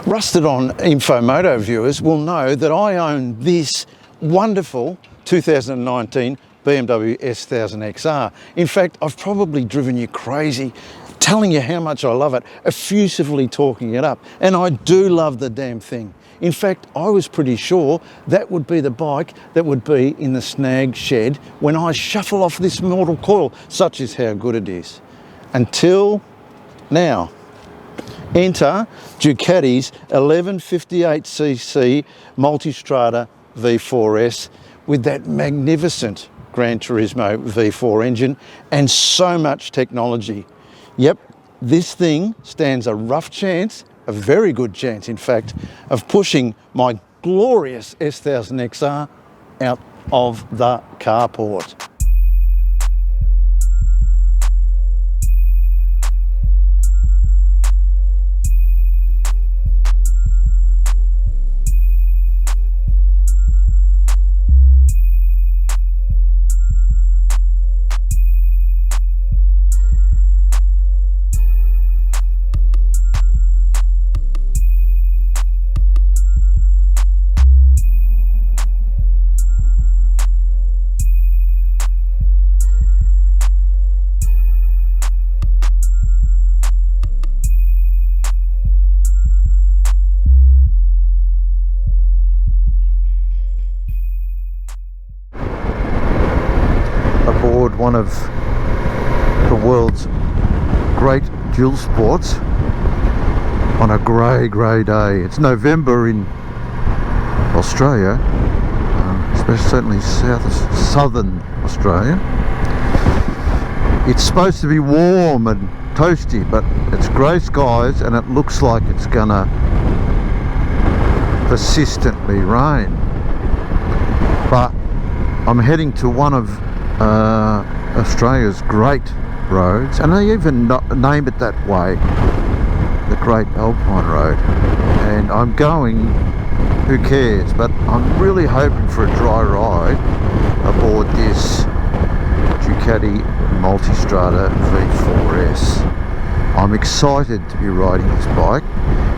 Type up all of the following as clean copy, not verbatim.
Rusted on Info Moto viewers will know that I own this wonderful 2019 BMW S1000XR. In fact, I've probably driven you crazy telling you how much I love it, effusively talking it up. And I do love the damn thing. In fact, I was pretty sure that would be the bike that would be in the snag shed when I shuffle off this mortal coil, such is how good it is. Until now. Enter Ducati's 1158cc Multistrada V4 S with that magnificent Gran Turismo V4 engine and so much technology. Yep, this thing stands a rough chance, a very good chance in fact, of pushing my glorious S1000XR out of the carport. Aboard one of the world's great dual sports on a grey day. It's November in Australia, especially certainly southern Australia. It's supposed to be warm and toasty, but it's grey skies and it looks like it's gonna persistently rain. But I'm heading to one of Australia's great roads, and they even name it that way, the Great Alpine Road. And I'm going, who cares, but I'm really hoping for a dry ride aboard this Ducati Multistrada V4 S. I'm excited to be riding this bike,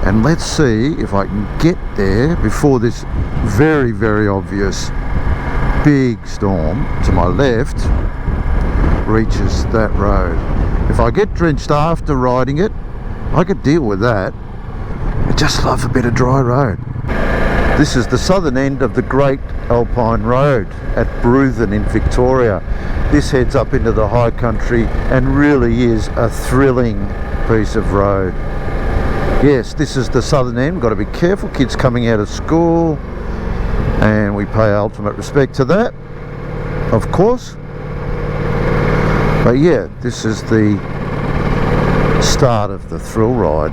and let's see if I can get there before this very, very obvious big storm to my left reaches that road. If I get drenched after riding it, I could deal with that. I just love a bit of dry road. This is the southern end of the Great Alpine Road at Bruthen in Victoria. This heads up into the high country and really is a thrilling piece of road. Yes, this is the southern end. Got to be careful, kids coming out of school, and we pay ultimate respect to that, of course. But yeah, this is the start of the thrill ride.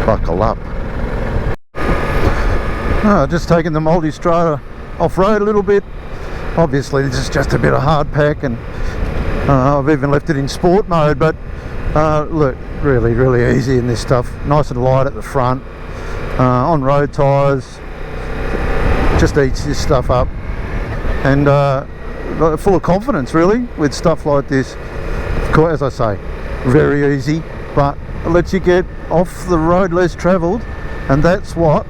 Buckle up. Just taking the Multistrada off-road a little bit. Obviously this is just a bit of hard pack, and I've even left it in sport mode, but look, really easy in this stuff. Nice and light at the front, on road tyres. Just eats this stuff up, and full of confidence really with stuff like this. Of course, as I say, very easy, but it lets you get off the road less travelled, and that's what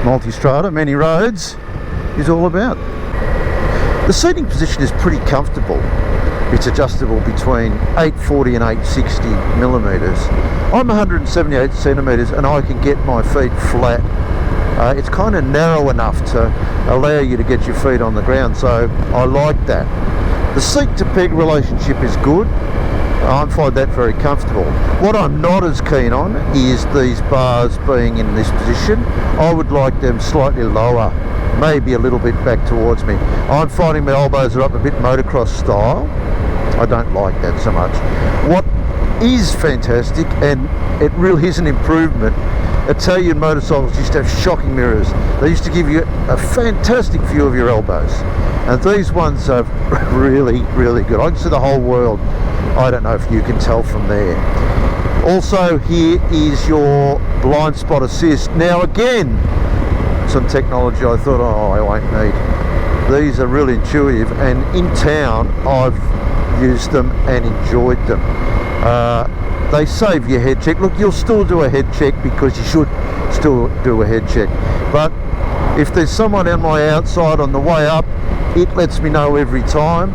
Multistrada, many roads, is all about. The seating position is pretty comfortable. It's adjustable between 840 and 860 millimetres. I'm 178 centimetres and I can get my feet flat. It's kind of narrow enough to allow you to get your feet on the ground, so I like that. The seat to peg relationship is good. I find that very comfortable. What I'm not as keen on is these bars being in this position. I would like them slightly lower, maybe a little bit back towards me. I'm finding my elbows are up a bit motocross style. I don't like that so much. What is fantastic, and it really is an improvement, Italian motorcycles used to have shocking mirrors. They used to give you a fantastic view of your elbows, and these ones are really good. I can see the whole world. I don't know if you can tell from there. Also, here is your blind spot assist. Now again, some technology I thought, oh, I won't need. These are really intuitive, and in town I've used them and enjoyed them. they save your head check. Look, you'll still do a head check because you should still do a head check, but if there's someone on my outside on the way up, it lets me know every time.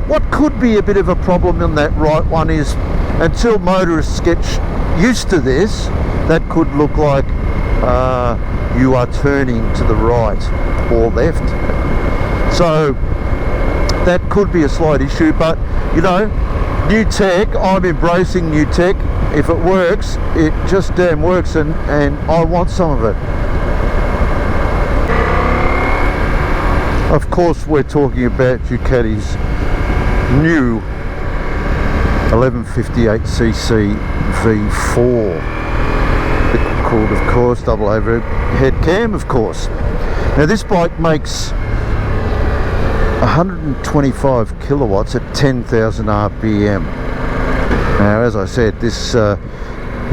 What could be a bit of a problem in that right one is, until motorists get used to this, that could look like you are turning to the right or left. So that could be a slight issue, but you know, new tech, I'm embracing new tech. If it works, it just damn works, and I want some of it. Of course, we're talking about Ducati's new 1158cc V4, called, of course, double overhead cam, of course. Now this bike makes 125 kilowatts at 10,000 RPM. Now, as I said, this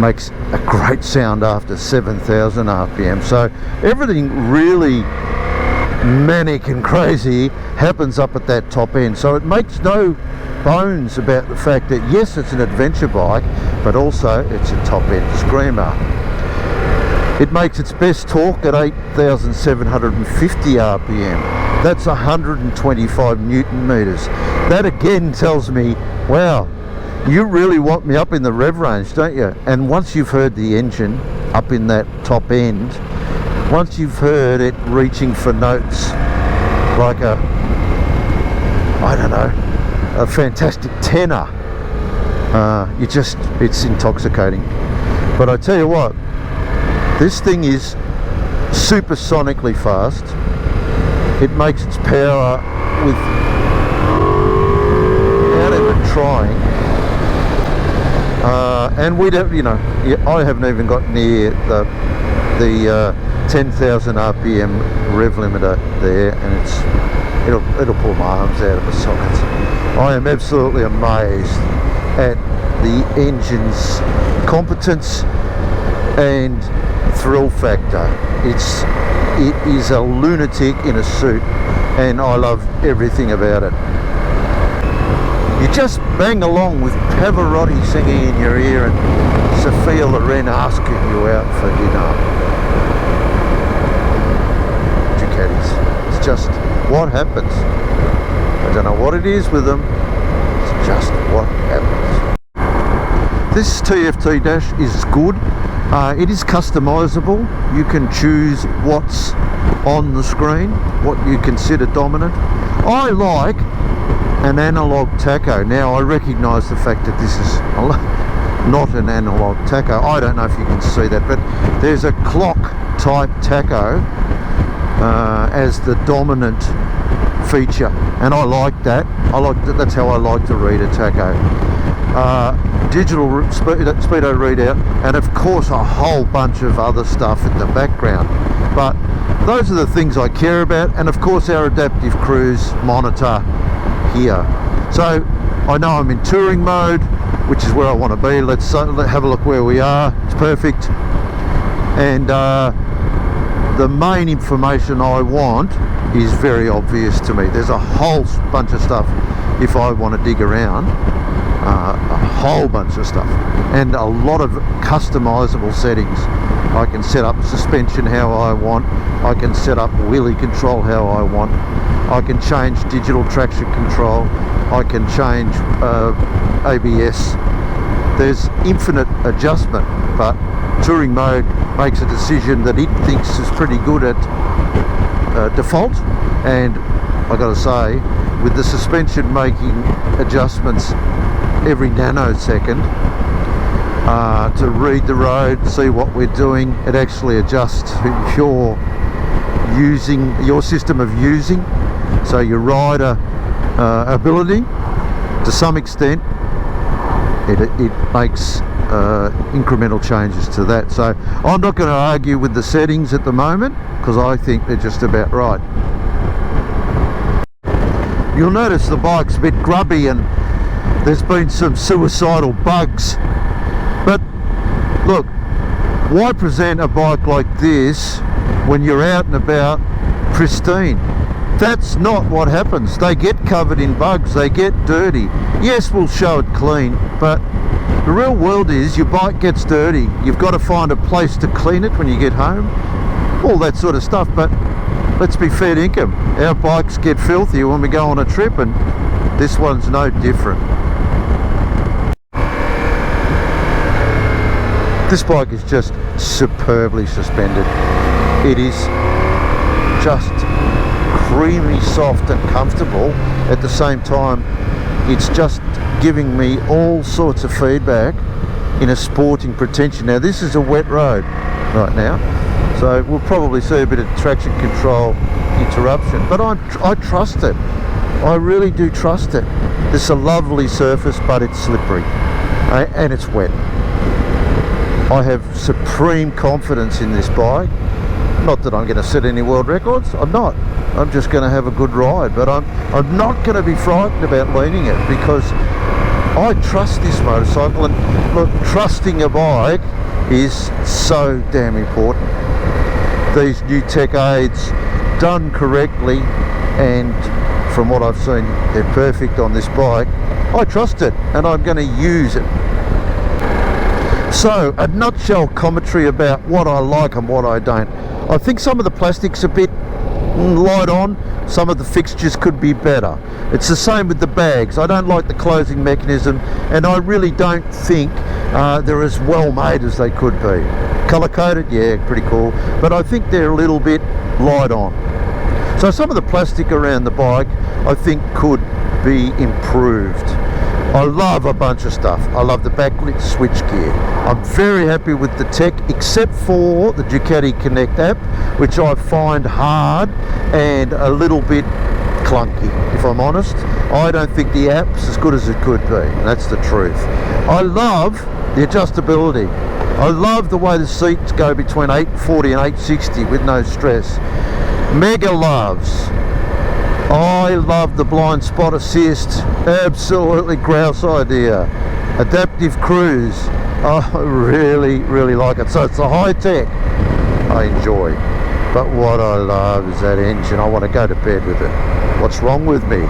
makes a great sound after 7,000 RPM. So everything really manic and crazy happens up at that top end. So it makes no bones about the fact that yes, it's an adventure bike, but also it's a top end screamer. It makes its best torque at 8,750 RPM. That's 125 Newton meters. That again tells me, wow, you really want me up in the rev range, don't you? And once you've heard the engine up in that top end, once you've heard it reaching for notes like a, I don't know, a fantastic tenor, it's intoxicating. But I tell you what, this thing is supersonically fast. It makes its power without even trying. And we don't, you know, I haven't even got near the 10,000 RPM rev limiter there, and it'll pull my arms out of the sockets. I am absolutely amazed at the engine's competence and thrill factor. It is a lunatic in a suit, and I love everything about it. You just bang along with Pavarotti singing in your ear and Sophia Loren asking you out for dinner. Ducatis. It's just what happens. I don't know what it is with them. It's just what happens. This TFT dash is good. It is customizable. You can choose what's on the screen, what you consider dominant. I like an analog tacho. Now I recognise the fact that this is not an analog tacho. I don't know if you can see that, but there's a clock type tacho as the dominant feature, and I like that. That's how I like to read a tacho. Digital speedo readout, and of course a whole bunch of other stuff in the background, but those are the things I care about, and of course our adaptive cruise monitor here. So I know I'm in touring mode, which is where I want to be. Let's have a look where we are. It's perfect, and the main information I want is very obvious to me. There's a whole bunch of stuff if I want to dig around, a whole bunch of stuff, and a lot of customizable settings. I can set up suspension how I want, I can set up wheelie control how I want, I can change digital traction control, I can change ABS. There's infinite adjustment, but touring mode makes a decision that it thinks is pretty good at default, and I gotta say, with the suspension making adjustments every nanosecond to read the road, see what we're doing, it actually adjusts your system of using, so your rider ability to some extent. It makes incremental changes to that. So I'm not going to argue with the settings at the moment, because I think they're just about right. You'll notice the bike's a bit grubby and there's been some suicidal bugs, but look, why present a bike like this when you're out and about pristine? That's not what happens. They get covered in bugs, they get dirty. Yes, we'll show it clean, but The real world is your bike gets dirty. You've got to find a place to clean it when you get home. All that sort of stuff, but let's be fair dinkum. Our bikes get filthy when we go on a trip, and this one's no different. This bike is just superbly suspended. It is just creamy soft and comfortable. At the same time, it's just giving me all sorts of feedback in a sporting pretension. Now this is a wet road right now, so we'll probably see a bit of traction control interruption, but I trust it. I really do trust it. This is a lovely surface, but it's slippery and it's wet. I have supreme confidence in this bike. Not that I'm going to set any world records, I'm not. I'm just going to have a good ride, but I'm not going to be frightened about leaning it, because I trust this motorcycle. And look, trusting a bike is so damn important. These new tech aids done correctly, and from what I've seen, they're perfect on this bike. I trust it and I'm going to use it. So, a nutshell commentary about what I like and what I don't. I think some of the plastic's a bit light on, some of the fixtures could be better. It's the same with the bags. I don't like the closing mechanism, and I really don't think they're as well made as they could be. Colour coded, yeah, pretty cool, but I think they're a little bit light on. So some of the plastic around the bike I think could be improved. I love a bunch of stuff. I love the backlit switch gear. I'm very happy with the tech, except for the Ducati Connect app, which I find hard and a little bit clunky, if I'm honest. I don't think the app's as good as it could be, and that's the truth. I love the adjustability. I love the way the seats go between 840 and 860 with no stress. Mega loves. I love the blind spot assist. Absolutely grouse idea. Adaptive cruise. I really, really like it. So it's the high tech I enjoy. But what I love is that engine. I want to go to bed with it. What's wrong with me?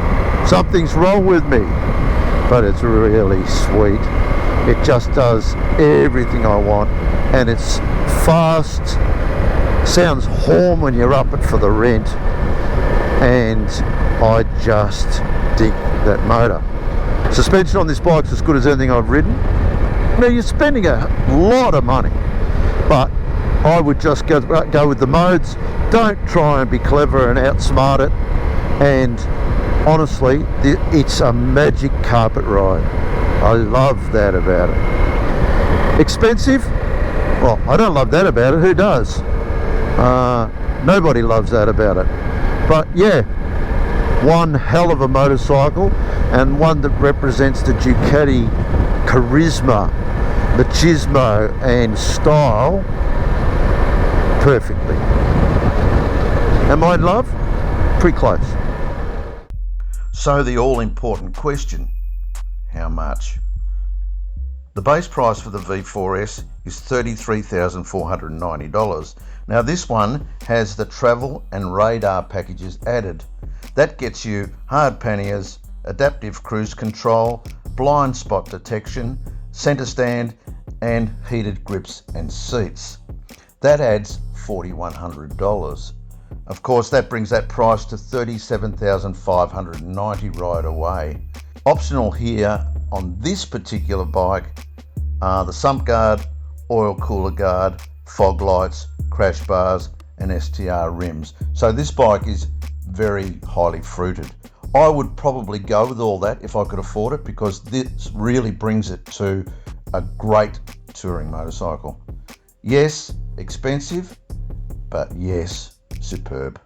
Something's wrong with me. But it's really sweet. It just does everything I want. And it's fast. Sounds warm when you're up it for the rent. And I just dig that motor. Suspension on this bike's as good as anything I've ridden. Now you're spending a lot of money, but I would just go with the modes. Don't try and be clever and outsmart it. And honestly, it's a magic carpet ride. I love that about it. Expensive? Well, I don't love that about it. Who does? Nobody loves that about it. But yeah, one hell of a motorcycle, and one that represents the Ducati charisma, machismo and style perfectly. Am I in love? Pretty close. So the all-important question, how much? The base price for the V4 S is $33,490. Now this one has the travel and radar packages added. That gets you hard panniers, adaptive cruise control, blind spot detection, center stand, and heated grips and seats. That adds $4,100. Of course, that brings that price to $37,590 right away. Optional here on this particular bike are the sump guard, oil cooler guard, fog lights, crash bars and STR rims. So this bike is very highly fruited. I would probably go with all that if I could afford it, because this really brings it to a great touring motorcycle. Yes, expensive, but yes, superb.